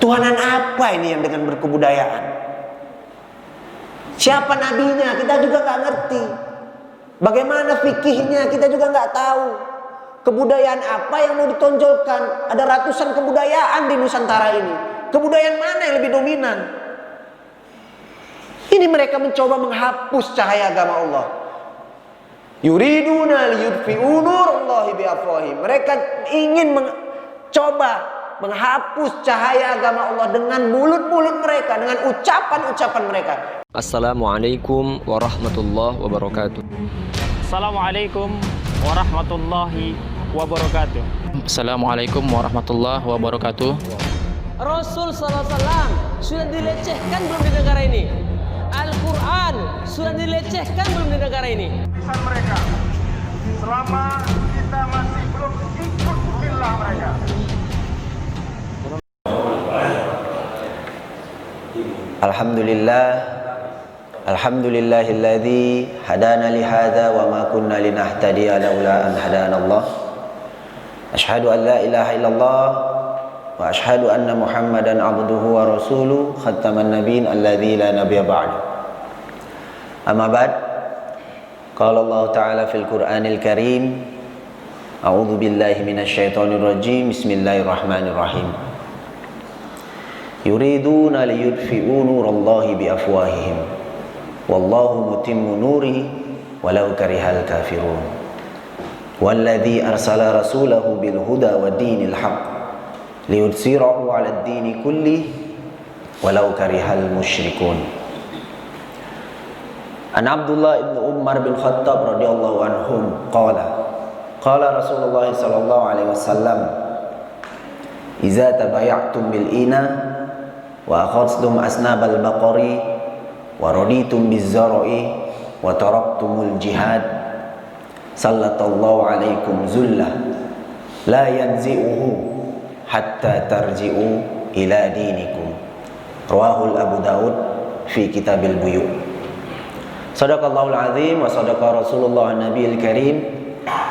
Ketuhanan apa ini yang dengan berkebudayaan? Siapa nabinya? Kita juga nggak ngerti. Bagaimana fikihnya? Kita juga nggak tahu. Kebudayaan apa yang mau ditonjolkan? Ada ratusan kebudayaan di Nusantara ini. Kebudayaan mana yang lebih dominan? Ini mereka mencoba menghapus cahaya agama Allah. Yuriduna liyudfi'u nurallahi biafwahihim. Mereka ingin mencoba menghapus cahaya agama Allah dengan mulut-mulut mereka, dengan ucapan-ucapan mereka. Assalamualaikum warahmatullahi wabarakatuh. Assalamualaikum warahmatullahi wabarakatuh. Assalamualaikum warahmatullahi wabarakatuh. Rasul SAW sudah dilecehkan belum di negara ini? Al-Quran sudah dilecehkan belum di negara ini? Pesan mereka, selama kita masih belum ikut billah mereka. Alhamdulillahilladzi hadana li hadza wa ma kunna linahtadiya laula an hadanallah. Asyhadu an la ilaha illallah wa asyhadu anna Muhammadan abduhu wa rasuluh khataman nabiyyin alladzi la nabiyya ba'du. Amma ba'd. Qala Allah Ta'ala fil Qur'anil Karim. A'udzu billahi minasy syaithanir rajim. Bismillahirrahmanirrahim. Yuriduna liyudfi'u nurallahi biafwahihim wallahu mutimmu nurihi walau karihal kafirun. Walladzi arsala rasulahu bil huda wa dinil haqq liyudhhirahu 'alad dini kulli walau karihal musyrikun. An Abdullah ibn Umar bin Khattab radhiyallahu anhum qala Rasulullah sallallahu alaihi wasallam idza tabaya'tum bil ina wa akhadtum asnabal baqari wa raditum biz-zar'i wa taraktumul jihad sallallahu alaikum zullah la yanzi'uhu hatta tarji'u ila dinikum. Rawahul Abu Daud fi kitabil buyu'. Sadaqallahul azim wa sadaqa Rasulullah nabiyil karim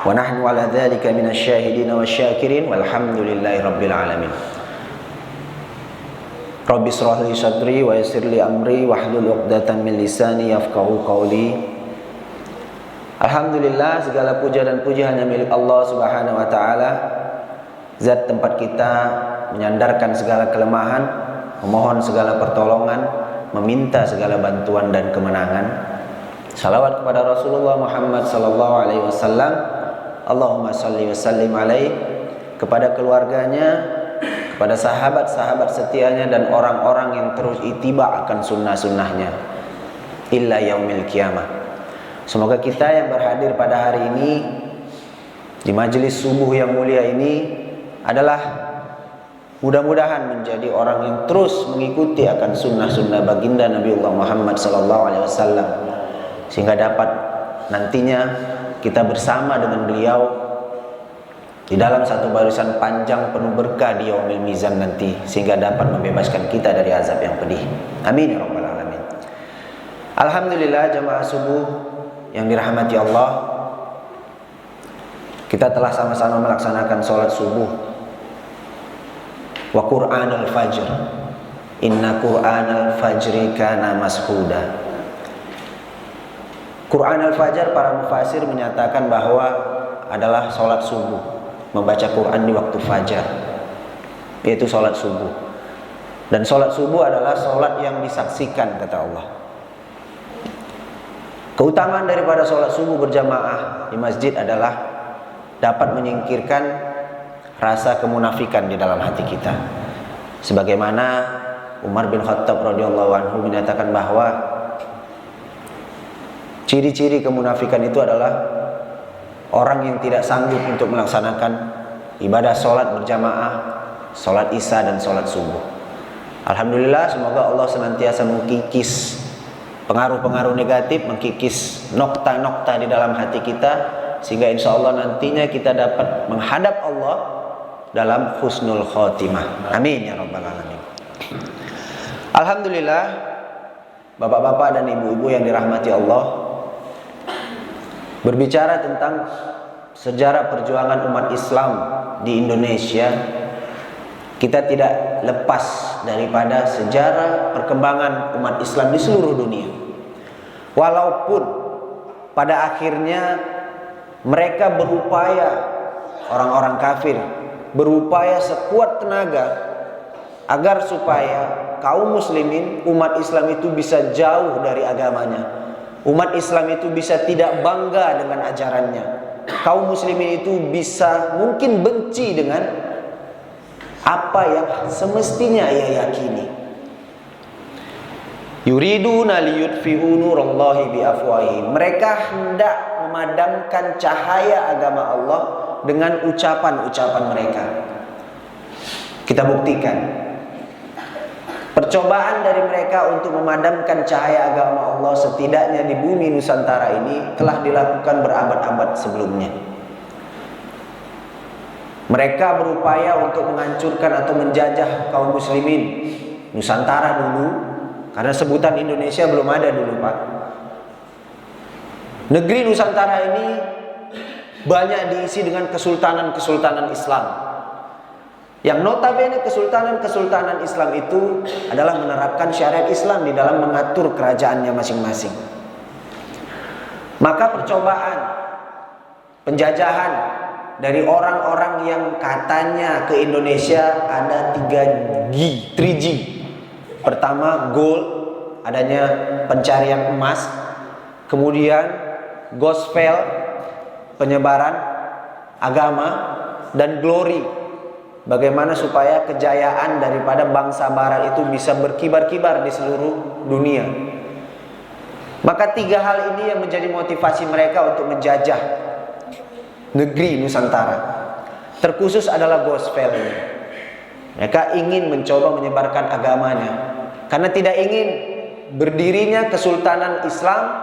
wa nahnu ala dzalika minasy syahidin wasyakirin walhamdulillahi rabbil alamin. Rabbi shrah li sadri wa yassir li amri wahlul 'uqdatam min lisani yafqahu qawli. Alhamdulillah, segala puja dan puji hanya milik Allah Subhanahu wa taala, zat tempat kita menyandarkan segala kelemahan, memohon segala pertolongan, meminta segala bantuan dan kemenangan. Salawat kepada Rasulullah Muhammad sallallahu alaihi wasallam. Allahumma shalli wa sallim alaihi, kepada keluarganya, kepada sahabat-sahabat setianya dan orang-orang yang terus ittiba akan sunnah-sunnahnya illa yaumil qiyamah. Semoga kita yang berhadir pada hari ini di majelis subuh yang mulia ini adalah mudah-mudahan menjadi orang yang terus mengikuti akan sunnah-sunnah baginda Nabiullah Muhammad SAW, sehingga dapat nantinya kita bersama dengan beliau di dalam satu barisan panjang penuh berkah di yaumil mizan nanti, sehingga dapat membebaskan kita dari azab yang pedih. Amin ya rabbal alamin. Alhamdulillah, jamaah subuh yang dirahmati Allah, kita telah sama-sama melaksanakan sholat subuh. Wa Qur'anal fajr, inna Qur'anal fajri kana mashuda. Qur'anal fajr, para mufasir menyatakan bahwa adalah sholat subuh, membaca Quran di waktu fajar, yaitu sholat subuh. Dan sholat subuh adalah sholat yang disaksikan, kata Allah. Keutamaan daripada sholat subuh berjamaah di masjid adalah dapat menyingkirkan rasa kemunafikan di dalam hati kita. Sebagaimana Umar bin Khattab radhiyallahu anhu menyatakan bahwa ciri-ciri kemunafikan itu adalah orang yang tidak sanggup untuk melaksanakan ibadah sholat berjamaah, sholat isya dan sholat subuh. Alhamdulillah, semoga Allah senantiasa mengkikis pengaruh-pengaruh negatif, mengkikis nokta-nokta di dalam hati kita, sehingga insya Allah nantinya kita dapat menghadap Allah dalam husnul khotimah. Amin ya rabbal alamin. Alhamdulillah, bapak-bapak dan ibu-ibu yang dirahmati Allah, berbicara tentang sejarah perjuangan umat Islam di Indonesia, kita tidak lepas daripada sejarah perkembangan umat Islam di seluruh dunia. Walaupun pada akhirnya mereka berupaya, orang-orang kafir berupaya sekuat tenaga agar supaya kaum muslimin, umat Islam itu bisa jauh dari agamanya. Umat Islam itu bisa tidak bangga dengan ajarannya. Kaum muslimin itu bisa mungkin benci dengan apa yang semestinya ia yakini. Yuriduna liyutfi'u nurallahi biafwahihim. Mereka hendak memadamkan cahaya agama Allah dengan ucapan-ucapan mereka. Kita buktikan percobaan dari mereka untuk memadamkan cahaya agama Allah setidaknya di bumi Nusantara ini telah dilakukan berabad-abad sebelumnya. Mereka berupaya untuk menghancurkan atau menjajah kaum muslimin Nusantara dulu, karena sebutan Indonesia belum ada dulu, Pak. Negeri Nusantara ini banyak diisi dengan kesultanan-kesultanan Islam, yang notabene kesultanan-kesultanan Islam itu adalah menerapkan syariat Islam di dalam mengatur kerajaannya masing-masing. Maka percobaan penjajahan dari orang-orang yang katanya ke Indonesia ada 3G. Pertama, gold, adanya pencarian emas. Kemudian gospel, penyebaran agama. Dan glory, bagaimana supaya kejayaan daripada bangsa barat itu bisa berkibar-kibar di seluruh dunia. Maka 3 hal ini yang menjadi motivasi mereka untuk menjajah negeri Nusantara. Terkhusus adalah gospel ini. Mereka ingin mencoba menyebarkan agamanya, karena tidak ingin berdirinya kesultanan Islam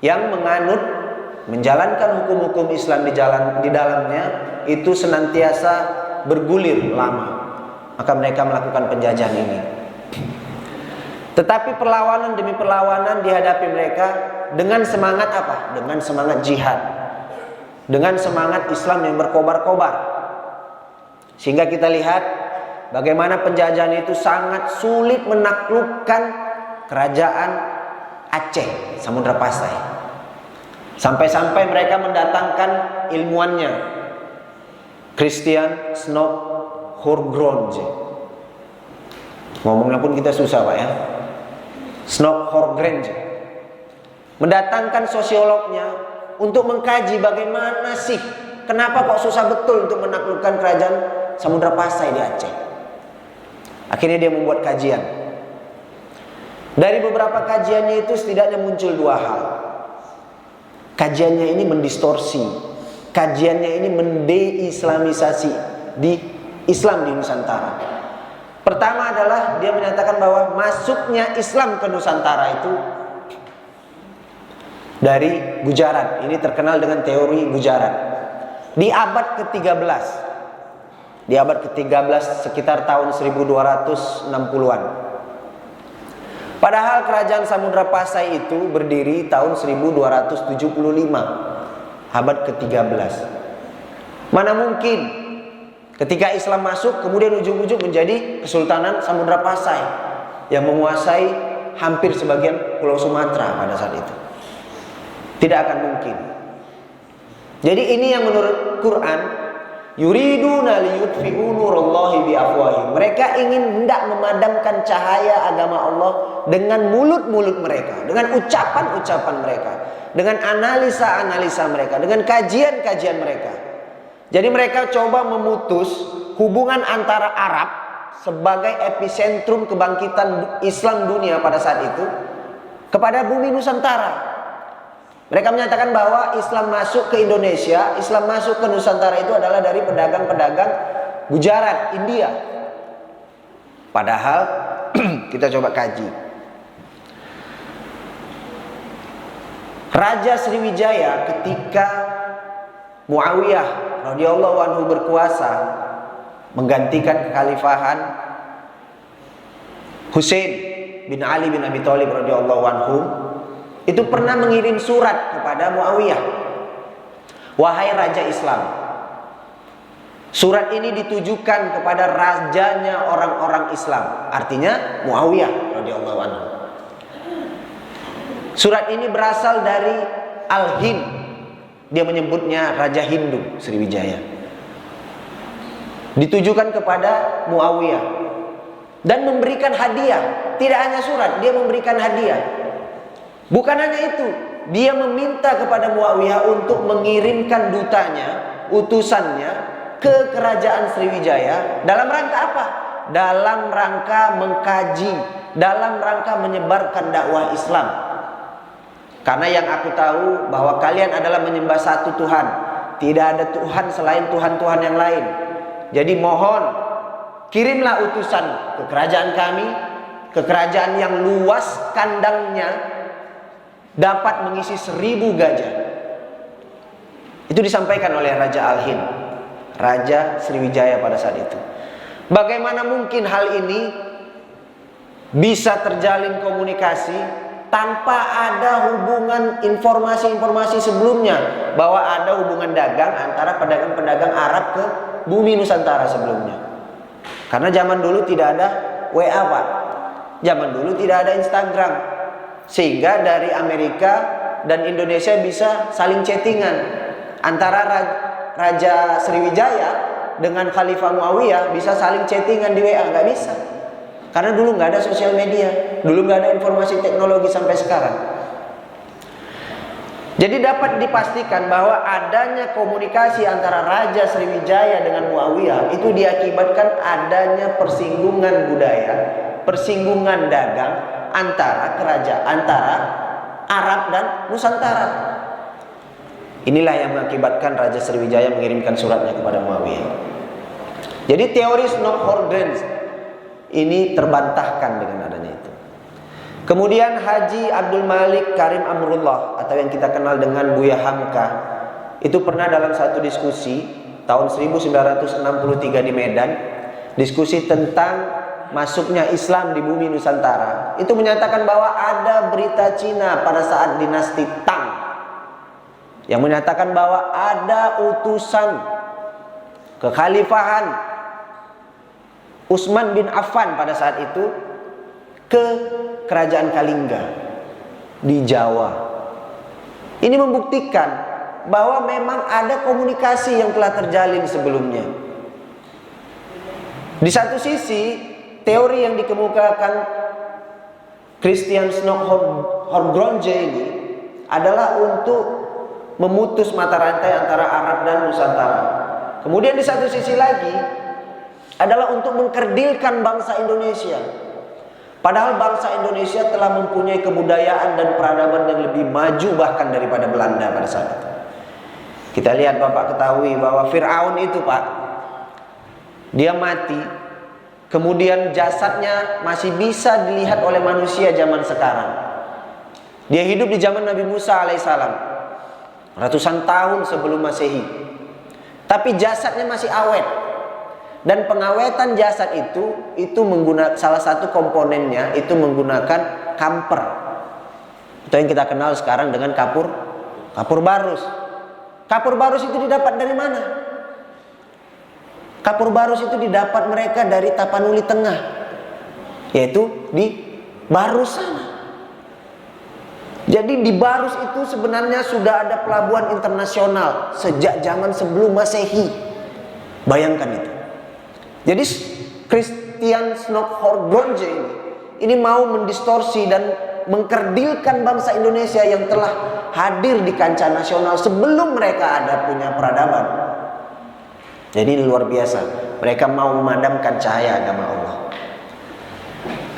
yang menganut, menjalankan hukum-hukum Islam di dalamnya itu senantiasa bergulir lama. Maka mereka melakukan penjajahan ini. Tetapi perlawanan demi perlawanan dihadapi mereka dengan semangat apa? Dengan semangat jihad, dengan semangat Islam yang berkobar-kobar. Sehingga kita lihat bagaimana penjajahan itu sangat sulit menaklukkan kerajaan Aceh, Samudra Pasai. Sampai-sampai mereka mendatangkan ilmuannya, Christian Snoeck-Horgronje. Ngomongnya pun kita susah, Pak, ya. Snoeck-Horgronje mendatangkan sosiolognya untuk mengkaji bagaimana sih, kenapa kok susah betul untuk menaklukkan kerajaan Samudra Pasai di Aceh. Akhirnya dia membuat kajian. Dari beberapa kajiannya itu setidaknya muncul 2 hal. Kajiannya ini mendistorsi, kajiannya ini mendeislamisasi di Islam di Nusantara. Pertama adalah dia menyatakan bahwa masuknya Islam ke Nusantara itu dari Gujarat. Ini terkenal dengan teori Gujarat. Di abad ke-13. Di abad ke-13 sekitar tahun 1260-an. Padahal kerajaan Samudra Pasai itu berdiri tahun 1275. Abad ke-13. Mana mungkin ketika Islam masuk kemudian ujung-ujung menjadi Kesultanan Samudra Pasai yang menguasai hampir sebagian Pulau Sumatera pada saat itu. Tidak akan mungkin. Jadi ini yang menurut Quran, yuriduna liyutfi'u nurallahi biafwahihim. Mereka ingin hendak memadamkan cahaya agama Allah dengan mulut-mulut mereka, dengan ucapan-ucapan mereka, dengan analisa-analisa mereka, dengan kajian-kajian mereka. Jadi mereka coba memutus hubungan antara Arab sebagai epicentrum kebangkitan Islam dunia pada saat itu kepada bumi Nusantara. Mereka menyatakan bahwa Islam masuk ke Indonesia, Islam masuk ke Nusantara itu adalah dari pedagang-pedagang Gujarat, India. Padahal kita coba kaji. Raja Sriwijaya ketika Muawiyah radhiyallahu anhu berkuasa menggantikan kekhalifahan Husain bin Ali bin Abi Thalib radhiyallahu anhu, itu pernah mengirim surat kepada Muawiyah. Wahai Raja Islam, Surat ini ditujukan kepada rajanya orang-orang Islam, artinya Muawiyah radhiyallahu anhu. Surat ini berasal dari Al-Hind. Dia menyebutnya Raja Hindu, Sriwijaya. Ditujukan kepada Muawiyah dan memberikan hadiah. Tidak hanya surat, dia memberikan hadiah. Bukan hanya itu, dia meminta kepada Muawiyah untuk mengirimkan dutanya, utusannya ke kerajaan Sriwijaya dalam rangka apa? Dalam rangka mengkaji, dalam rangka menyebarkan dakwah Islam. Karena yang aku tahu bahwa kalian adalah menyembah satu Tuhan, tidak ada Tuhan selain Tuhan-Tuhan yang lain. Jadi mohon kirimlah utusan ke kerajaan kami, ke kerajaan yang luas kandangnya dapat mengisi 1000 gajah. Itu disampaikan oleh Raja Al-Hind, Raja Sriwijaya pada saat itu. Bagaimana mungkin hal ini bisa terjalin komunikasi tanpa ada hubungan informasi-informasi sebelumnya, bahwa ada hubungan dagang antara pedagang-pedagang Arab ke bumi Nusantara sebelumnya. Karena zaman dulu tidak ada WA, Pak. Zaman dulu tidak ada Instagram, sehingga dari Amerika dan Indonesia bisa saling chattingan. Antara Raja Sriwijaya dengan Khalifah Muawiyah bisa saling chattingan di WA, nggak bisa. Karena dulu nggak ada sosial media, dulu nggak ada informasi teknologi sampai sekarang. Jadi dapat dipastikan bahwa adanya komunikasi antara Raja Sriwijaya dengan Muawiyah itu diakibatkan adanya persinggungan budaya, persinggungan dagang antara Arab dan Nusantara. Inilah yang mengakibatkan Raja Sriwijaya mengirimkan suratnya kepada Muawiyah. Jadi teori Snowhordens ini terbantahkan dengan adanya itu. Kemudian Haji Abdul Malik Karim Amrullah atau yang kita kenal dengan Buya Hamka itu pernah dalam satu diskusi tahun 1963 di Medan, diskusi tentang masuknya Islam di bumi Nusantara, itu menyatakan bahwa ada berita Cina pada saat dinasti Tang yang menyatakan bahwa ada utusan kekhalifahan Utsman bin Affan pada saat itu ke kerajaan Kalingga di Jawa. Ini membuktikan bahwa memang ada komunikasi yang telah terjalin sebelumnya. Di satu sisi, teori yang dikemukakan Christian Snowhordens ini adalah untuk memutus mata rantai antara Arab dan Nusantara. Kemudian di satu sisi lagi adalah untuk mengkerdilkan bangsa Indonesia. Padahal bangsa Indonesia telah mempunyai kebudayaan dan peradaban yang lebih maju bahkan daripada Belanda pada saat itu. Kita lihat, Bapak ketahui bahwa Fir'aun itu, Pak, dia mati, kemudian jasadnya masih bisa dilihat oleh manusia zaman sekarang. Dia hidup di zaman Nabi Musa alaihissalam, ratusan tahun sebelum Masehi. Tapi jasadnya masih awet. Dan pengawetan jasad itu menggunakan salah satu komponennya itu menggunakan kamper. Itu yang kita kenal sekarang dengan kapur barus. Kapur barus itu didapat dari mana? Kapur barus itu didapat mereka dari Tapanuli Tengah, yaitu di Barus sana. Jadi di Barus itu sebenarnya sudah ada pelabuhan internasional sejak zaman sebelum Masehi. Bayangkan itu. Jadi Christian Snowhordens ini mau mendistorsi dan mengkerdilkan bangsa Indonesia yang telah hadir di kancah nasional sebelum mereka ada punya peradaban. Jadi ini luar biasa. Mereka mau memadamkan cahaya agama Allah.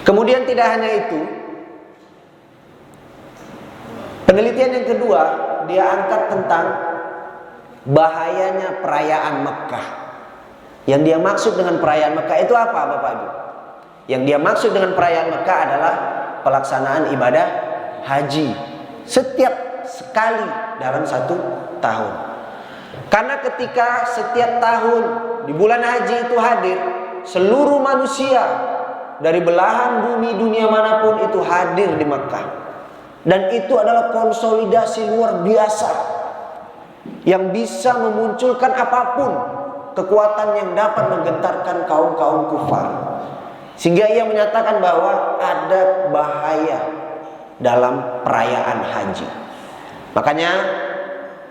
Kemudian tidak hanya itu, penelitian yang kedua dia angkat tentang bahayanya perayaan Mekah. Yang dia maksud dengan perayaan Mekah itu apa, Bapak Ibu? Yang dia maksud dengan perayaan Mekah adalah pelaksanaan ibadah haji setiap sekali dalam satu tahun. Karena ketika setiap tahun di bulan haji itu hadir, seluruh manusia dari belahan bumi dunia manapun itu hadir di Mekah. Dan itu adalah konsolidasi luar biasa yang bisa memunculkan apapun kekuatan yang dapat menggentarkan kaum-kaum kufar. Sehingga ia menyatakan bahwa ada bahaya dalam perayaan haji. Makanya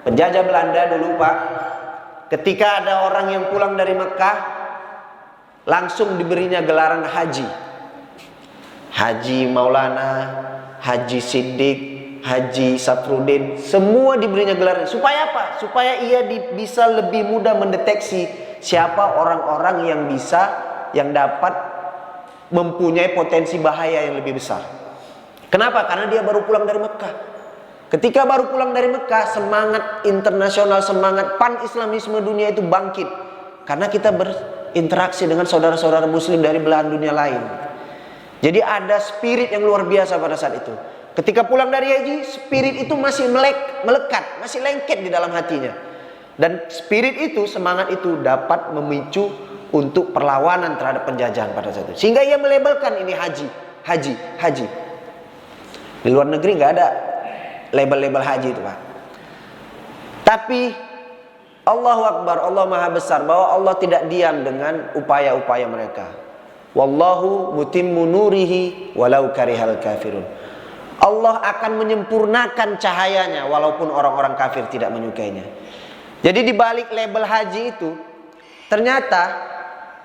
penjajah Belanda dulu Pak, ketika ada orang yang pulang dari Mekah, langsung diberinya gelaran haji. Haji Maulana, Haji Siddiq, Haji Safruddin, semua diberinya gelaran. Supaya apa? Supaya ia bisa lebih mudah mendeteksi siapa orang-orang yang dapat mempunyai potensi bahaya yang lebih besar. Kenapa? Karena dia baru pulang dari Mekah. Ketika baru pulang dari Mekah, semangat internasional, semangat pan-islamisme dunia itu bangkit. Karena kita berinteraksi dengan saudara-saudara muslim dari belahan dunia lain. Jadi ada spirit yang luar biasa pada saat itu. Ketika pulang dari haji, spirit itu masih melekat, masih lengket di dalam hatinya. Dan spirit itu, semangat itu dapat memicu untuk perlawanan terhadap penjajahan pada saat itu. Sehingga ia melabelkan ini haji. Di luar negeri nggak ada label-label haji itu Pak. Tapi Allahu Akbar, Allah Maha Besar, bahwa Allah tidak diam dengan upaya-upaya mereka. Wallahu mutimmu nurihi walau karihal kafirun. Allah akan menyempurnakan cahayanya walaupun orang-orang kafir tidak menyukainya. Jadi di balik label haji itu, ternyata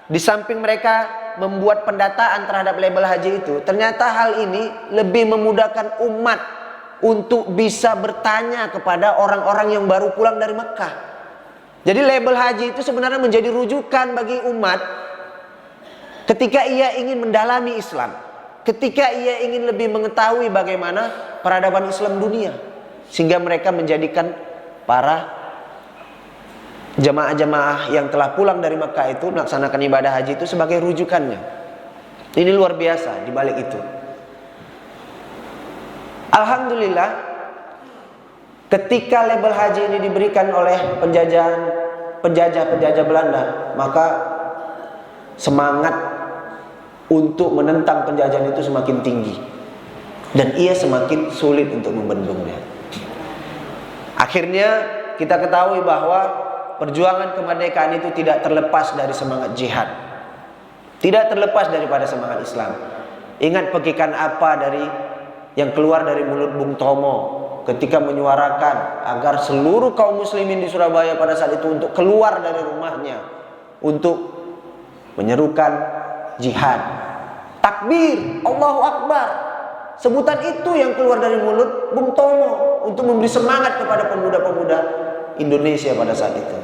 di samping mereka membuat pendataan terhadap label haji itu, ternyata hal ini lebih memudahkan umat untuk bisa bertanya kepada orang-orang yang baru pulang dari Mekah. Jadi label haji itu sebenarnya menjadi rujukan bagi umat ketika ia ingin mendalami Islam, ketika ia ingin lebih mengetahui bagaimana peradaban Islam dunia, sehingga mereka menjadikan para jamaah-jamaah yang telah pulang dari Mekah itu melaksanakan ibadah haji itu sebagai rujukannya. Ini luar biasa di balik itu. Alhamdulillah, ketika label haji ini diberikan oleh penjajah Belanda, maka semangat untuk menentang penjajahan itu semakin tinggi, dan ia semakin sulit untuk membendungnya. Akhirnya kita ketahui bahwa perjuangan kemerdekaan itu tidak terlepas dari semangat jihad, tidak terlepas daripada semangat Islam. Ingat pekikan apa yang keluar dari mulut Bung Tomo ketika menyuarakan agar seluruh kaum muslimin di Surabaya pada saat itu untuk keluar dari rumahnya untuk menyerukan jihad. Takbir, Allahu Akbar. Sebutan itu yang keluar dari mulut Bung Tomo untuk memberi semangat kepada pemuda-pemuda Indonesia pada saat itu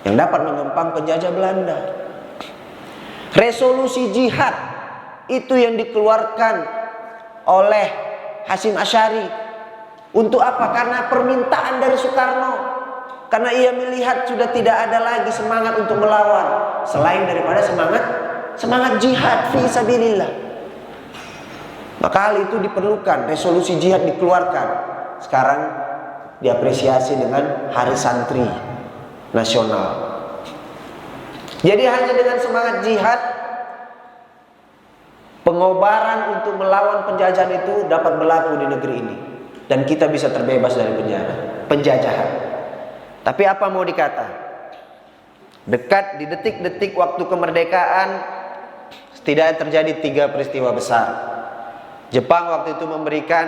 yang dapat mengempang penjajah Belanda. Resolusi jihad itu yang dikeluarkan oleh Hasyim Asy'ari. Untuk apa? Karena permintaan dari Soekarno. Karena ia melihat sudah tidak ada lagi semangat untuk melawan selain daripada semangat jihad fi sabilillah. Maka hal itu diperlukan, resolusi jihad dikeluarkan. Sekarang diapresiasi dengan Hari Santri Nasional. Jadi hanya dengan semangat jihad, pengobaran untuk melawan penjajahan itu dapat berlaku di negeri ini, dan kita bisa terbebas dari penjajahan. Tapi apa mau dikata, dekat di detik-detik waktu kemerdekaan setidaknya terjadi 3 peristiwa besar. Jepang waktu itu memberikan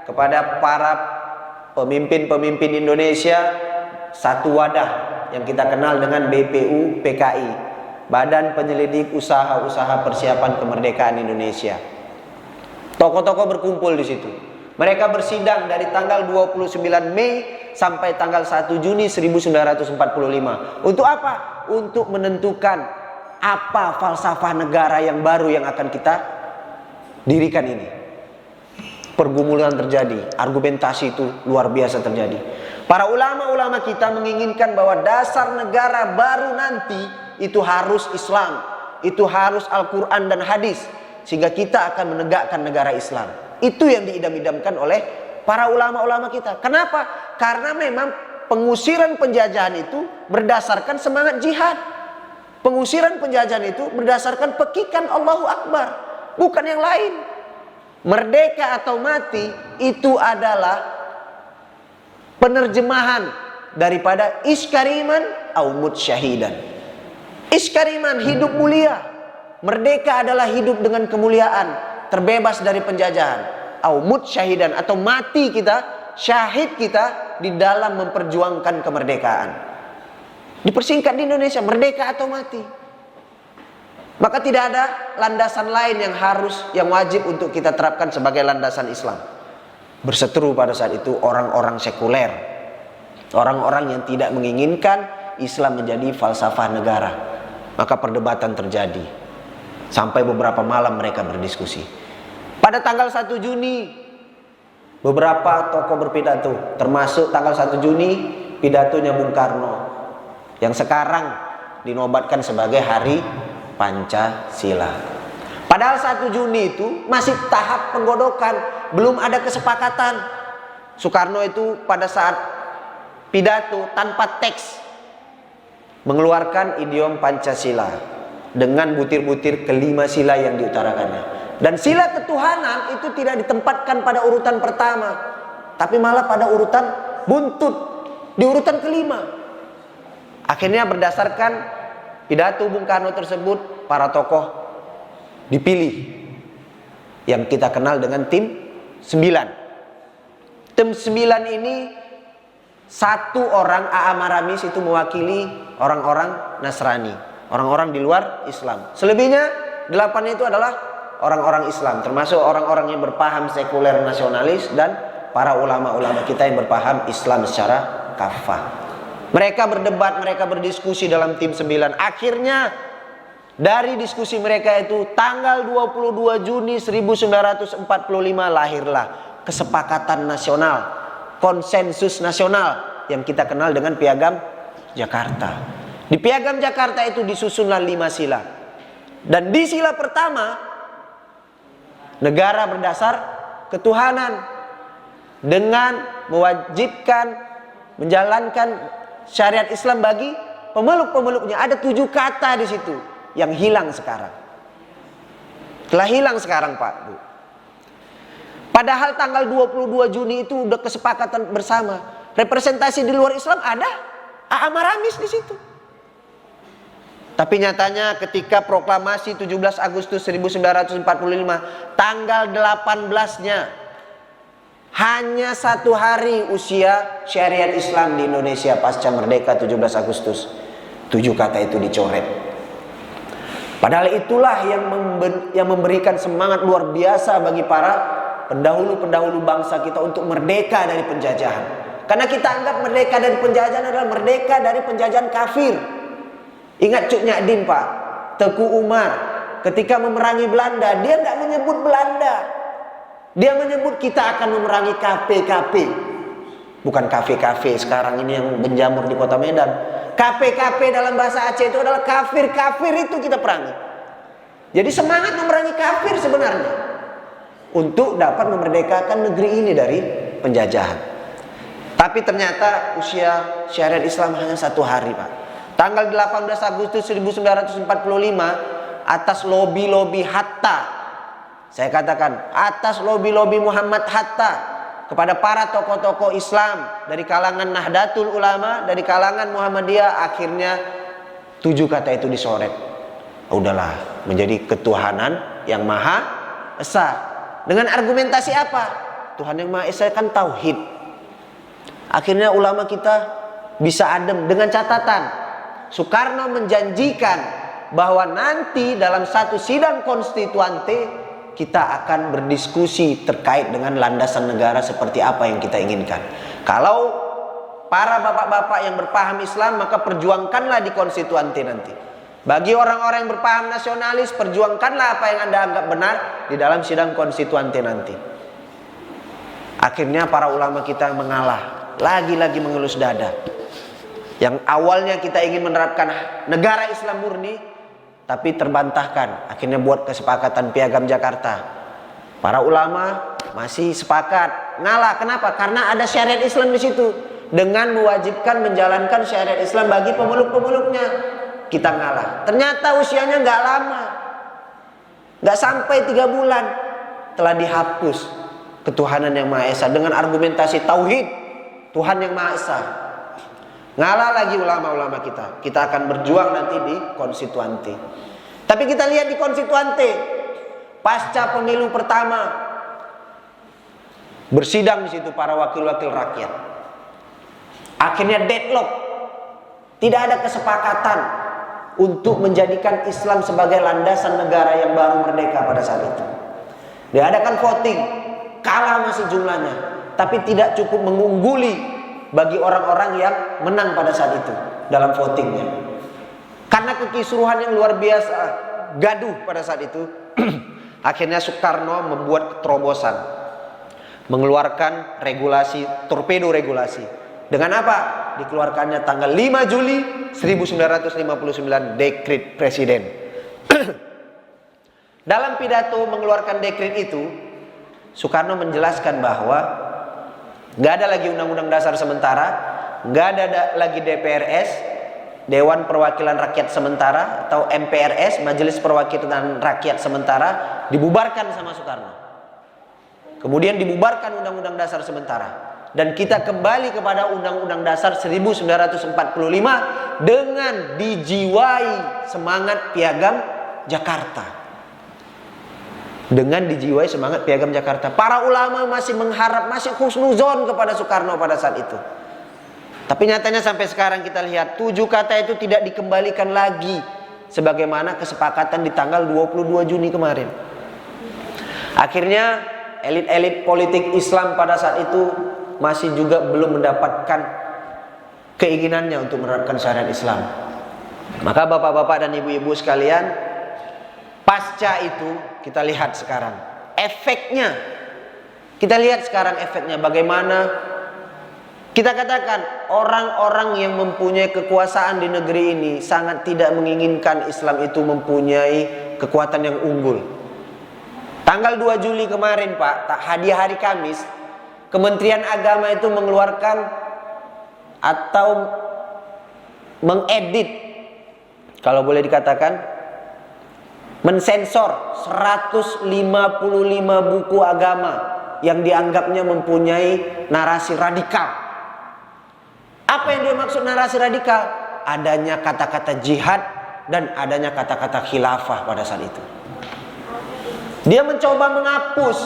kepada para pemimpin-pemimpin Indonesia satu wadah yang kita kenal dengan BPU PKI, Badan Penyelidik Usaha-Usaha Persiapan Kemerdekaan Indonesia. Tokoh-tokoh berkumpul di situ. Mereka bersidang dari tanggal 29 Mei sampai tanggal 1 Juni 1945. Untuk apa? Untuk menentukan apa falsafah negara yang baru yang akan kita dirikan ini. Pergumulan terjadi, argumentasi itu luar biasa terjadi. Para ulama-ulama kita menginginkan bahwa dasar negara baru nanti itu harus Islam, itu harus Al-Quran dan hadis, sehingga kita akan menegakkan negara Islam. Itu yang diidam-idamkan oleh para ulama-ulama kita. Kenapa? Karena memang pengusiran penjajahan itu berdasarkan semangat jihad. Pengusiran penjajahan itu berdasarkan pekikan Allahu Akbar, bukan yang lain. Merdeka atau mati itu adalah penerjemahan daripada iskariman au mut syahidan. Iskariman, hidup mulia. Merdeka adalah hidup dengan kemuliaan, terbebas dari penjajahan. Au mut syahidan, atau mati kita, syahid kita di dalam memperjuangkan kemerdekaan. Dipersingkat di Indonesia, merdeka atau mati. Maka tidak ada landasan lain yang wajib untuk kita terapkan sebagai landasan Islam. Berseteru pada saat itu orang-orang sekuler, orang-orang yang tidak menginginkan Islam menjadi falsafah negara. Maka perdebatan terjadi sampai beberapa malam mereka berdiskusi. Pada tanggal 1 Juni beberapa tokoh berpidato, termasuk tanggal 1 Juni pidatonya Bung Karno yang sekarang dinobatkan sebagai Hari Pancasila. Padahal 1 Juni itu masih tahap penggodokan, belum ada kesepakatan. Soekarno itu pada saat pidato tanpa teks mengeluarkan idiom Pancasila dengan butir-butir kelima sila yang diutarakannya. Dan sila ketuhanan itu tidak ditempatkan pada urutan pertama, tapi malah pada urutan buntut, di urutan kelima. Akhirnya berdasarkan pidato Bung Karno tersebut, para tokoh dipilih yang kita kenal dengan tim 9. Tim 9 ini satu orang, A.A. Maramis, itu mewakili orang-orang Nasrani, orang-orang di luar Islam. Selebihnya 8 itu adalah orang-orang Islam, termasuk orang-orang yang berpaham sekuler nasionalis dan para ulama-ulama kita yang berpaham Islam secara kafah. Mereka berdebat, mereka berdiskusi dalam tim 9. Akhirnya dari diskusi mereka itu tanggal 22 Juni 1945 lahirlah kesepakatan nasional, konsensus nasional yang kita kenal dengan Piagam Jakarta. Di Piagam Jakarta itu disusunlah 5 sila. Dan di sila pertama, negara berdasar ketuhanan dengan mewajibkan menjalankan syariat Islam bagi pemeluk-pemeluknya. Ada 7 kata di situ yang hilang sekarang. Telah hilang sekarang, Pak, Bu. Padahal tanggal 22 Juni itu udah kesepakatan bersama. Representasi di luar Islam ada A.A. Maramis di situ. Tapi nyatanya ketika proklamasi 17 Agustus 1945, tanggal 18-nya, hanya 1 hari usia syariat Islam di Indonesia pasca merdeka 17 Agustus. 7 kata itu dicoret. Padahal itulah yang memberikan semangat luar biasa bagi para pendahulu-pendahulu bangsa kita untuk merdeka dari penjajahan. Karena kita anggap merdeka dari penjajahan adalah merdeka dari penjajahan kafir. Ingat Cuk Nyadin, Pak, Teku Umar ketika memerangi Belanda, dia tidak menyebut Belanda. Dia menyebut kita akan memerangi KP-KP. Bukan kafe-kafe sekarang ini yang menjamur di kota Medan. KP-KP dalam bahasa Aceh itu adalah kafir-kafir, itu kita perangi. Jadi semangat memerangi kafir sebenarnya untuk dapat memerdekakan negeri ini dari penjajahan. Tapi ternyata usia syariat Islam hanya 1 hari, Pak. Tanggal 18 Agustus 1945 atas lobi-lobi Hatta. Saya katakan atas lobi-lobi Muhammad Hatta kepada para tokoh-tokoh Islam dari kalangan Nahdlatul Ulama, dari kalangan Muhammadiyah, akhirnya 7 kata itu disoret. Udahlah, menjadi ketuhanan yang Maha Esa. Dengan argumentasi apa? Tuhan yang Maha Esa kan tauhid. Akhirnya ulama kita bisa adem dengan catatan Soekarno menjanjikan bahwa nanti dalam satu sidang konstituante kita akan berdiskusi terkait dengan landasan negara seperti apa yang kita inginkan. Kalau para bapak-bapak yang berpaham Islam, maka perjuangkanlah di konstituante nanti. Bagi orang-orang yang berpaham nasionalis, perjuangkanlah apa yang Anda anggap benar di dalam sidang konstituante nanti. Akhirnya para ulama kita mengalah, lagi-lagi mengelus dada. Yang awalnya kita ingin menerapkan negara Islam murni, tapi terbantahkan. Akhirnya buat kesepakatan Piagam Jakarta. Para ulama masih sepakat, ngalah. Kenapa? Karena ada syariat Islam di situ. Dengan mewajibkan menjalankan syariat Islam bagi pemeluk-pemeluknya, kita ngalah. Ternyata usianya nggak lama, nggak sampai 3 bulan telah dihapus ketuhanan yang Maha Esa dengan argumentasi tauhid Tuhan yang Maha Esa. Ngalah lagi ulama-ulama kita. Kita akan berjuang nanti di konstituante. Tapi kita lihat di konstituante, pasca pemilu pertama, bersidang di situ para wakil-wakil rakyat. Akhirnya deadlock. Tidak ada kesepakatan untuk menjadikan Islam sebagai landasan negara yang baru merdeka pada saat itu. Diadakan voting, kalah masih jumlahnya, tapi tidak cukup mengungguli bagi orang-orang yang menang pada saat itu dalam votingnya. Karena kekisruhan yang luar biasa, gaduh pada saat itu, akhirnya Soekarno membuat terobosan, mengeluarkan regulasi, torpedo regulasi. Dengan apa? Dikeluarkannya tanggal 5 Juli 1959 dekret presiden. Dalam pidato mengeluarkan dekret itu, Soekarno menjelaskan bahwa nggak ada lagi undang-undang dasar sementara, nggak ada lagi DPRS, Dewan Perwakilan Rakyat Sementara atau MPRS, Majelis Perwakilan Rakyat Sementara, dibubarkan sama Soekarno. Kemudian dibubarkan undang-undang dasar sementara. Dan kita kembali kepada Undang-Undang Dasar 1945 dengan dijiwai semangat Piagam Jakarta. Dengan dijiwai semangat Piagam Jakarta. Para ulama masih mengharap, masih husnuzon kepada Soekarno pada saat itu. Tapi nyatanya sampai sekarang kita lihat 7 kata itu tidak dikembalikan lagi sebagaimana kesepakatan di tanggal 22 Juni kemarin. Akhirnya elit-elit politik Islam pada saat itu masih juga belum mendapatkan keinginannya untuk menerapkan syariat Islam. Maka bapak-bapak dan ibu-ibu sekalian, pasca itu kita lihat sekarang efeknya. Kita lihat sekarang efeknya bagaimana. Kita katakan orang-orang yang mempunyai kekuasaan di negeri ini sangat tidak menginginkan Islam itu mempunyai kekuatan yang unggul. Tanggal 2 Juli kemarin Pak, hadiah hari Kamis, Kementerian Agama itu mengeluarkan atau mengedit, kalau boleh dikatakan, mensensor 155 buku agama yang dianggapnya mempunyai narasi radikal. Apa yang dia maksud narasi radikal? Adanya kata-kata jihad dan adanya kata-kata khilafah pada saat itu. Dia mencoba menghapus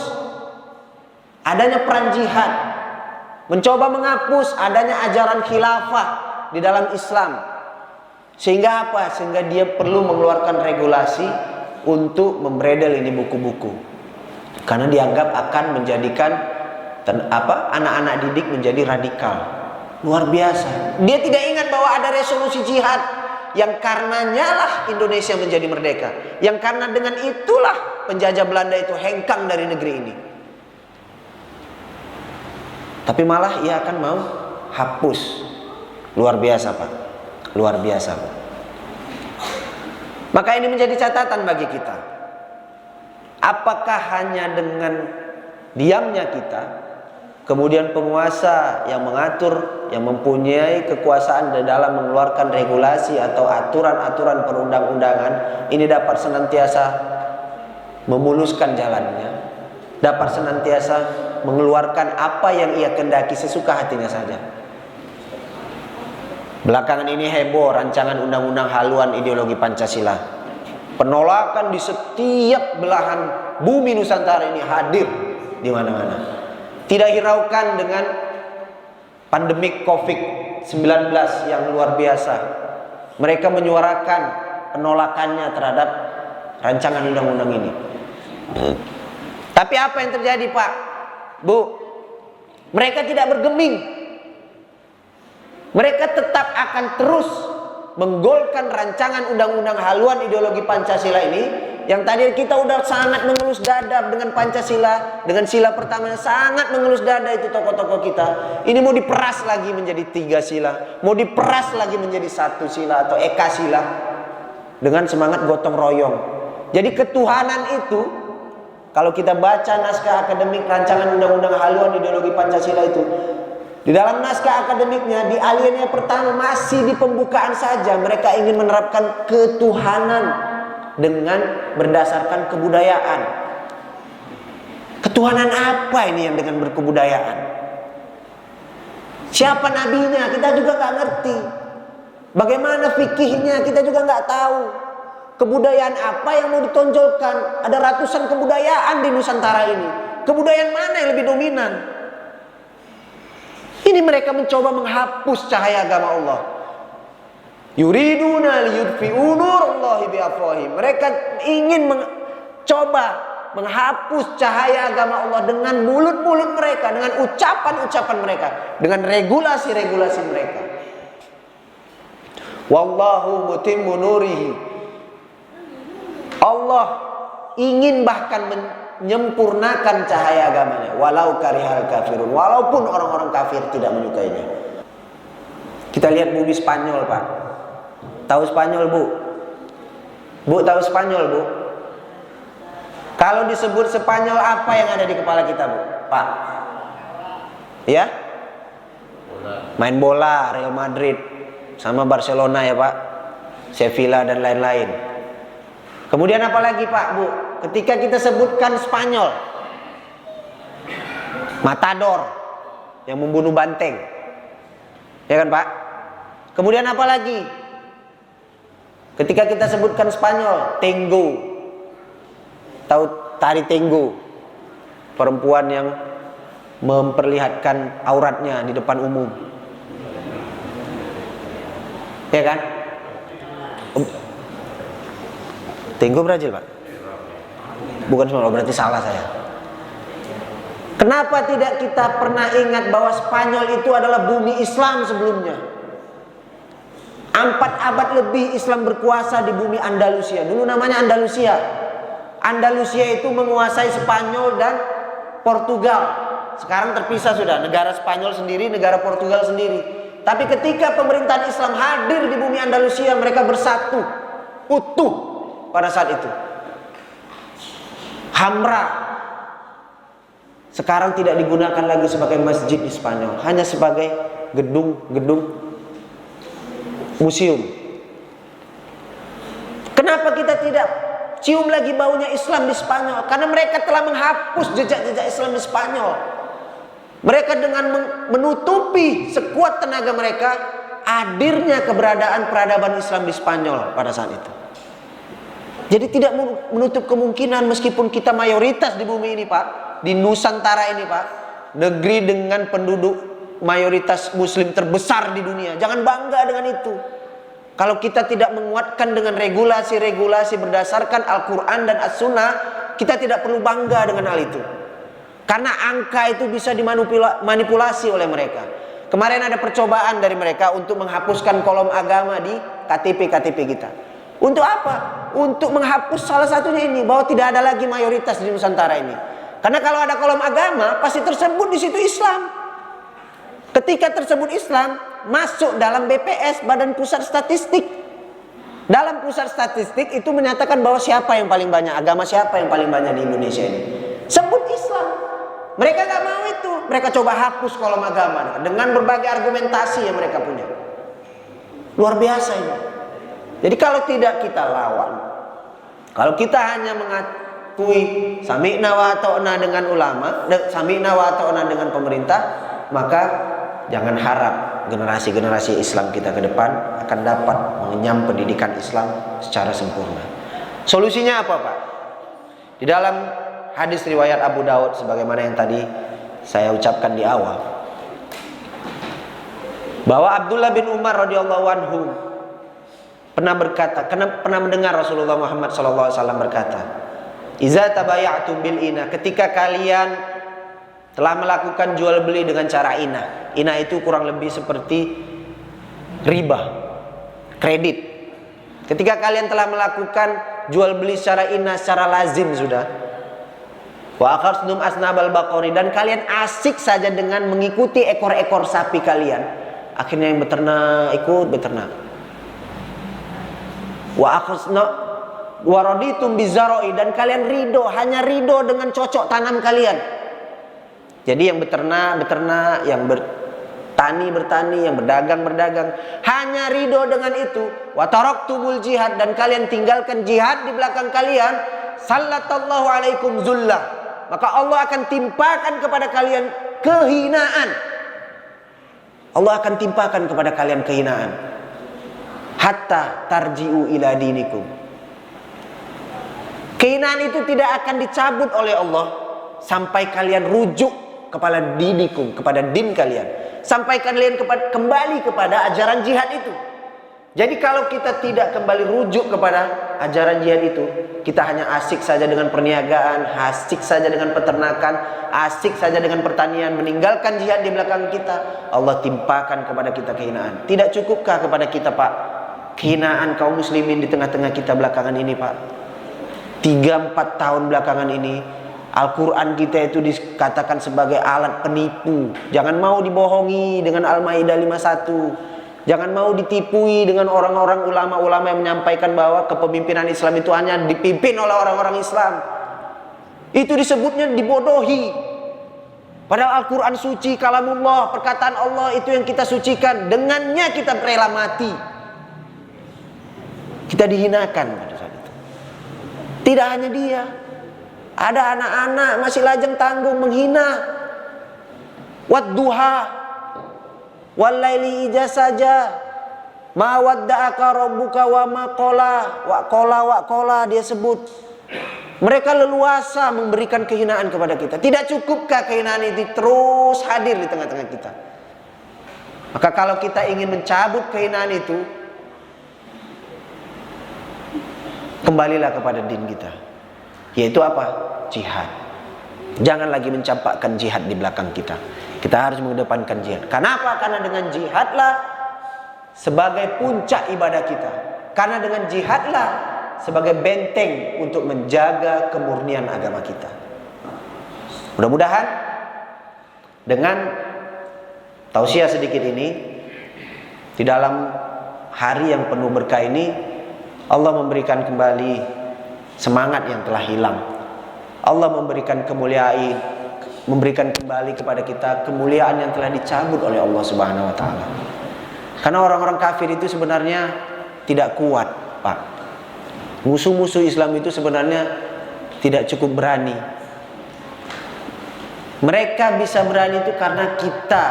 adanya perang jihad, mencoba menghapus adanya ajaran khilafah di dalam Islam. Sehingga apa? Sehingga dia perlu mengeluarkan regulasi untuk membredel ini buku-buku. Karena dianggap akan menjadikan anak-anak didik menjadi radikal. Luar biasa. Dia tidak ingat bahwa ada resolusi jihad yang karenanya lah Indonesia menjadi merdeka. Yang karena dengan itulah penjajah Belanda itu hengkang dari negeri ini. Tapi malah ia akan mau hapus. Luar biasa Pak. Luar biasa Pak. Maka ini menjadi catatan bagi kita. Apakah hanya dengan diamnya kita, kemudian penguasa yang mengatur, yang mempunyai kekuasaan dalam mengeluarkan regulasi atau aturan-aturan perundang-undangan, ini dapat senantiasa memuluskan jalannya, dapat senantiasa mengeluarkan apa yang ia kendaki sesuka hatinya saja. Belakangan ini heboh rancangan undang-undang haluan ideologi Pancasila. Penolakan di setiap belahan bumi Nusantara ini hadir di mana-mana. Tidak hiraukan dengan pandemik COVID-19 yang luar biasa. Mereka menyuarakan penolakannya terhadap rancangan undang-undang ini. Tapi apa yang terjadi Pak, Bu? Mereka tidak bergeming. Mereka tetap akan terus menggolkan rancangan undang-undang haluan ideologi Pancasila ini, yang tadi kita udah sangat mengelus dada dengan Pancasila, dengan sila pertama sangat mengelus dada itu tokoh-tokoh kita. Ini mau diperas lagi menjadi 3 sila, mau diperas lagi menjadi 1 sila atau eka sila dengan semangat gotong royong. Jadi ketuhanan itu, kalau kita baca naskah akademik rancangan undang-undang haluan ideologi Pancasila itu, di dalam naskah akademiknya, di alineanya pertama masih di pembukaan saja mereka ingin menerapkan ketuhanan dengan berdasarkan kebudayaan. Ketuhanan apa ini yang dengan berkebudayaan? Siapa nabinya kita juga nggak ngerti. Bagaimana fikihnya kita juga nggak tahu. Kebudayaan apa yang mau ditonjolkan? Ada ratusan kebudayaan di Nusantara ini. Kebudayaan mana yang lebih dominan? Ini mereka mencoba menghapus cahaya agama Allah. Yuriduna liyudfi'u nurallahi biafwahihim. Mereka ingin mencoba menghapus cahaya agama Allah dengan mulut-mulut mereka, dengan ucapan-ucapan mereka, dengan regulasi-regulasi mereka. Wallahu mutimmu nurihi. Allah ingin bahkan menyempurnakan cahaya agamanya, walau karihal kafirun, walaupun orang-orang kafir tidak menyukainya. Kita lihat bumi Spanyol, Pak. Tahu Spanyol, Bu? Bu tahu Spanyol, Bu? Kalau disebut Spanyol, apa yang ada di kepala kita, Bu? Pak? Ya? Main bola, Real Madrid sama Barcelona ya, Pak. Sevilla dan lain-lain. Kemudian apa lagi, Pak, Bu? Ketika kita sebutkan Spanyol, Matador yang membunuh banteng. Ya kan, Pak? Kemudian apa lagi? Ketika kita sebutkan Spanyol, Tango. Tahu tari Tango? Perempuan yang memperlihatkan auratnya di depan umum. Ya kan? Tango Brazil, Pak? Bukan Spanyol, berarti salah saya. Kenapa tidak kita pernah ingat bahwa Spanyol itu adalah bumi Islam sebelumnya? 4 abad lebih Islam berkuasa di bumi Andalusia. Dulu namanya Andalusia. Andalusia itu menguasai Spanyol dan Portugal. Sekarang terpisah sudah, negara Spanyol sendiri, negara Portugal sendiri. Tapi ketika pemerintahan Islam hadir di bumi Andalusia, mereka bersatu, utuh pada saat itu. Hamra sekarang tidak digunakan lagi sebagai masjid di Spanyol, hanya sebagai gedung-gedung museum. Kenapa kita tidak cium lagi baunya Islam di Spanyol? Karena mereka telah menghapus jejak-jejak Islam di Spanyol. Mereka dengan menutupi sekuat tenaga mereka hadirnya keberadaan peradaban Islam di Spanyol pada saat itu. Jadi tidak menutup kemungkinan meskipun kita mayoritas di bumi ini, Pak, di Nusantara ini, Pak, negeri dengan penduduk mayoritas muslim terbesar di dunia. Jangan bangga dengan itu. Kalau kita tidak menguatkan dengan regulasi-regulasi berdasarkan Al-Quran dan As-Sunnah, kita tidak perlu bangga dengan hal itu. Karena angka itu bisa dimanipulasi oleh mereka. Kemarin ada percobaan dari mereka untuk menghapuskan kolom agama di KTP-KTP kita. Untuk apa? Untuk menghapus salah satunya ini, bahwa tidak ada lagi mayoritas di Nusantara ini. Karena kalau ada kolom agama, pasti tersebut di situ Islam. Ketika tersebut Islam, masuk dalam BPS, Badan Pusat Statistik. Dalam pusat statistik itu menyatakan bahwa siapa yang paling banyak, agama siapa yang paling banyak di Indonesia ini. Sebut Islam. Mereka gak mau itu. Mereka coba hapus kolom agama dengan berbagai argumentasi yang mereka punya. Luar biasa ini. Jadi kalau tidak kita lawan, kalau kita hanya mengakui sami'na wa ata'na dengan ulama, sami'na wa ata'na dengan pemerintah, maka jangan harap generasi-generasi Islam kita ke depan akan dapat mengenyam pendidikan Islam secara sempurna. Solusinya apa, Pak? Di dalam hadis riwayat Abu Daud sebagaimana yang tadi saya ucapkan di awal, bahwa Abdullah bin Umar radhiyallahu anhu pernah berkata, pernah mendengar Rasulullah Muhammad SAW berkata, "Iza tabaya'tum bil ina," ketika kalian telah melakukan jual beli dengan cara ina. Ina itu kurang lebih seperti riba, kredit. Ketika kalian telah melakukan jual beli secara ina, secara lazim sudah. Wa aqasnum asnabal baqari, dan kalian asik saja dengan mengikuti ekor-ekor sapi kalian. Akhirnya yang beternak ikut beternak. Wa akhasna wa raditum bizara'i, dan kalian ridho, hanya ridho dengan cocok tanam kalian. Jadi yang beternak, yang bertani, yang berdagang, hanya ridho dengan itu. Wa taraktumul jihad, dan kalian tinggalkan jihad di belakang kalian. Sallallahu alaikum zullah, maka Allah akan timpakan kepada kalian kehinaan. Allah akan timpakan kepada kalian kehinaan. Hatta tarji'u ila dinikum. Kehinaan itu tidak akan dicabut oleh Allah sampai kalian rujuk kepada dinikum, kepada din kalian. Sampai kalian kembali kepada ajaran jihad itu. Jadi kalau kita tidak kembali rujuk kepada ajaran jihad itu, kita hanya asik saja dengan perniagaan, asik saja dengan peternakan, asik saja dengan pertanian, meninggalkan jihad di belakang kita, Allah timpakan kepada kita kehinaan. Tidak cukupkah kepada kita, Pak, kehinaan kaum muslimin di tengah-tengah kita belakangan ini, Pak? 3-4 tahun belakangan ini Al-Quran kita itu dikatakan sebagai alat penipu. Jangan mau dibohongi dengan Al-Maidah 51. Jangan mau ditipui dengan orang-orang ulama-ulama yang menyampaikan bahwa kepemimpinan Islam itu hanya dipimpin oleh orang-orang Islam. Itu disebutnya dibodohi. Padahal Al-Quran suci, kalamullah, perkataan Allah itu yang kita sucikan. Dengannya kita rela mati. Kita dihinakan pada saat itu. Tidak hanya dia, ada anak-anak masih lajang tanggung menghina. Wadduha walaili ija saja, ma wadda'aka rabbuka wa ma qala, wa qala dia sebut. Mereka leluasa memberikan kehinaan kepada kita. Tidak cukupkah kehinaan itu terus hadir di tengah-tengah kita? Maka kalau kita ingin mencabut kehinaan itu, kembalilah kepada din kita, yaitu apa? Jihad. Jangan lagi mencampakkan jihad di belakang kita. Kita harus mengedepankan jihad. Kenapa? Karena dengan jihadlah sebagai puncak ibadah kita. Karena dengan jihadlah sebagai benteng untuk menjaga kemurnian agama kita. Mudah-mudahan dengan tausiah sedikit ini, di dalam hari yang penuh berkah ini, Allah memberikan kembali semangat yang telah hilang. Allah memberikan kemuliaan, memberikan kembali kepada kita kemuliaan yang telah dicabut oleh Allah Subhanahu wa taala. Karena orang-orang kafir itu sebenarnya tidak kuat, Pak. Musuh-musuh Islam itu sebenarnya tidak cukup berani. Mereka bisa berani itu karena kita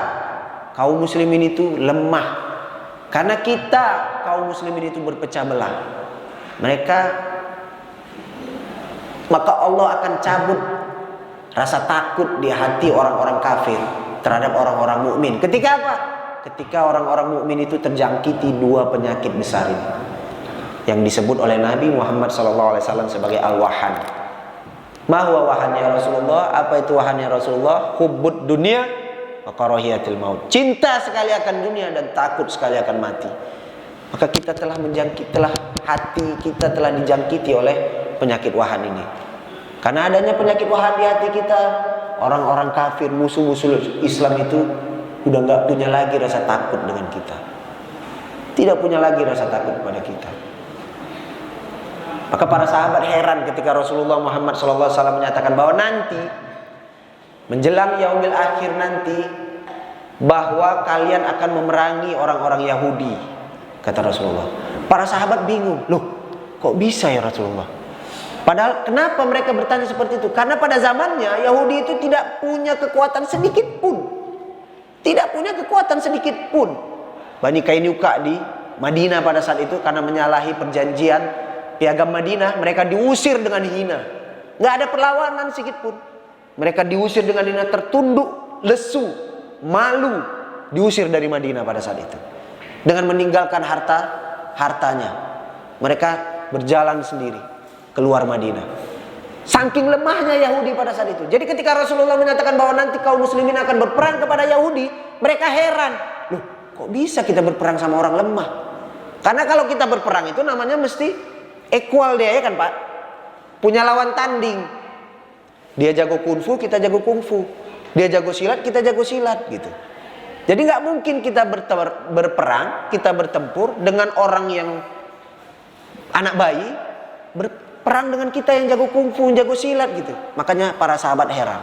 kaum muslimin itu lemah. Karena kita kaum muslimin itu berpecah belah. Maka Allah akan cabut rasa takut di hati orang-orang kafir terhadap orang-orang mukmin. Ketika apa? Ketika orang-orang mukmin itu terjangkiti 2 penyakit besar ini, yang disebut oleh Nabi Muhammad SAW sebagai al-wahan. Ma huwa wahan ya Rasulullah? Apa itu wahan ya Rasulullah? Hubbud dunia wa karahiyatil maut. Cinta sekali akan dunia dan takut sekali akan mati. Maka kita telah hati kita telah dijangkiti oleh penyakit wahan ini. Karena adanya penyakit wahan di hati kita, orang-orang kafir, musuh-musuh Islam itu udah nggak punya lagi rasa takut dengan kita. Tidak punya lagi rasa takut kepada kita. Maka para sahabat heran ketika Rasulullah Muhammad SAW menyatakan bahwa nanti menjelang yaumil akhir nanti, bahwa kalian akan memerangi orang-orang Yahudi, kata Rasulullah. Para sahabat bingung, loh kok bisa ya Rasulullah? Padahal kenapa mereka bertanya seperti itu? Karena pada zamannya Yahudi itu tidak punya kekuatan sedikit pun. Tidak punya kekuatan sedikit pun. Bani Kainuka di Madinah pada saat itu karena menyalahi perjanjian Piagam Madinah, mereka diusir dengan hina. Nggak ada perlawanan sedikit pun. Mereka diusir dengan hina, tertunduk, lesu, malu, diusir dari Madinah pada saat itu. Dengan meninggalkan hartanya. Mereka berjalan sendiri keluar Madinah. Saking lemahnya Yahudi pada saat itu. Jadi ketika Rasulullah menyatakan bahwa nanti kaum muslimin akan berperang kepada Yahudi, mereka heran. Loh, kok bisa kita berperang sama orang lemah? Karena kalau kita berperang itu namanya mesti equal dia, ya kan Pak? Punya lawan tanding. Dia jago kungfu, kita jago kungfu. Dia jago silat, kita jago silat gitu. Jadi nggak mungkin kita berperang, kita bertempur dengan orang yang anak bayi berperang dengan kita yang jago kungfu, yang jago silat gitu. Makanya para sahabat heran.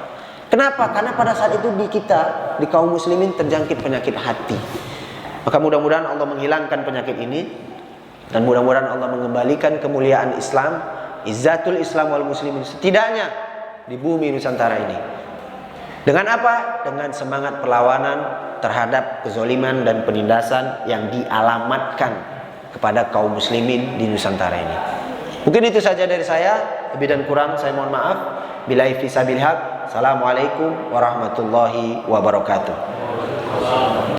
Kenapa? Karena pada saat itu di kita, di kaum muslimin terjangkit penyakit hati. Maka mudah-mudahan Allah menghilangkan penyakit ini, dan mudah-mudahan Allah mengembalikan kemuliaan Islam, izzatul Islam wal muslimin, setidaknya di bumi Nusantara ini. Dengan apa? Dengan semangat perlawanan, terhadap kezoliman dan penindasan yang dialamatkan kepada kaum muslimin di Nusantara ini. Mungkin itu saja dari saya. Lebih dan kurang saya mohon maaf. Billahi fi sabilil haq. Assalamualaikum warahmatullahi wabarakatuh.